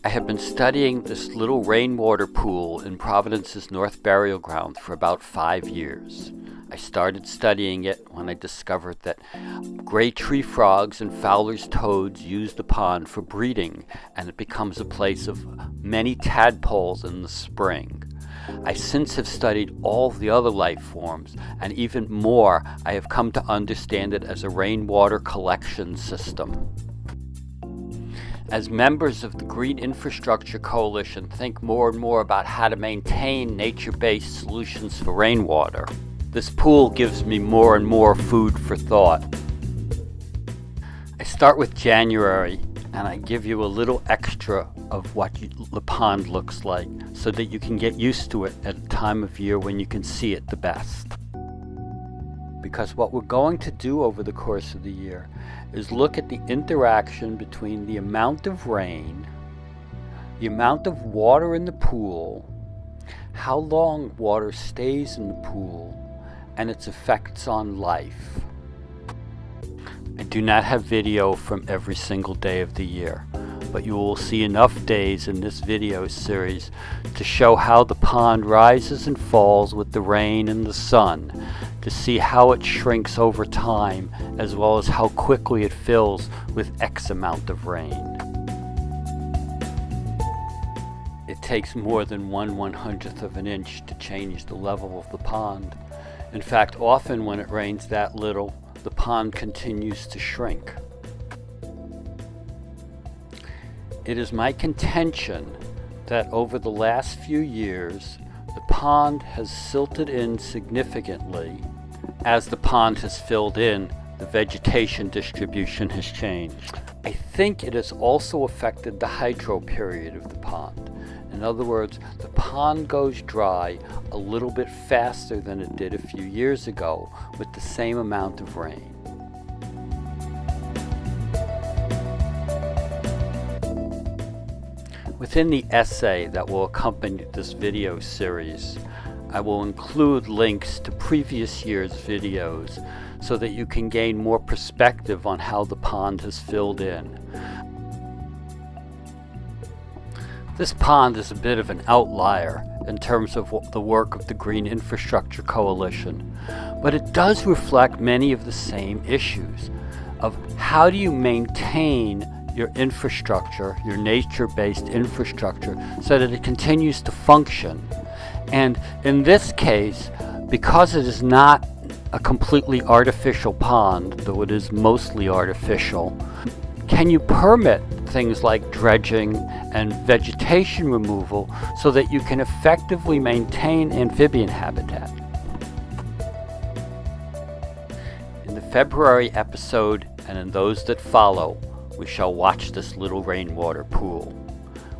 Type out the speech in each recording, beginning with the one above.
I have been studying this little rainwater pool in Providence's North Burial Ground for about 5 years. I started studying it when I discovered that gray tree frogs and Fowler's toads use the pond for breeding, and it becomes a place of many tadpoles in the spring. I since have studied all the other life forms, and even more, I have come to understand it as a rainwater collection system. As members of the Green Infrastructure Coalition think more and more about how to maintain nature-based solutions for rainwater, this pool gives me more and more food for thought. I start with January, and I give you a little extra of what the pond looks like so that you can get used to it at a time of year when you can see it the best. Because what we're going to do over the course of the year is look at the interaction between the amount of rain, the amount of water in the pool, how long water stays in the pool, and its effects on life. I do not have video from every single day of the year, but you will see enough days in this video series to show how the pond rises and falls with the rain and the sun, to see how it shrinks over time, as well as how quickly it fills with X amount of rain. It takes more than 1/100th of an inch to change the level of the pond. In fact, often when it rains that little, the pond continues to shrink. It is my contention that over the last few years, the pond has silted in significantly. As the pond has filled in, the vegetation distribution has changed. I think it has also affected the hydro period of the pond. In other words, the pond goes dry a little bit faster than it did a few years ago with the same amount of rain. Within the essay that will accompany this video series, I will include links to previous year's videos so that you can gain more perspective on how the pond has filled in. This pond is a bit of an outlier in terms of the work of the Green Infrastructure Coalition, but it does reflect many of the same issues of how do you maintain your infrastructure, your nature-based infrastructure, so that it continues to function. And in this case, because it is not a completely artificial pond, though it is mostly artificial, can you permit things like dredging and vegetation removal so that you can effectively maintain amphibian habitat? In the February episode and in those that follow, we shall watch this little rainwater pool.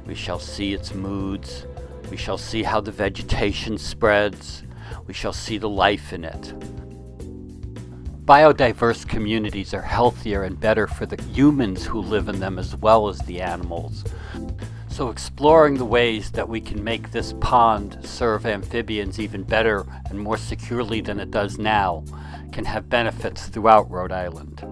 We shall see its moods. We shall see how the vegetation spreads. We shall see the life in it. Biodiverse communities are healthier and better for the humans who live in them as well as the animals. So exploring the ways that we can make this pond serve amphibians even better and more securely than it does now can have benefits throughout Rhode Island.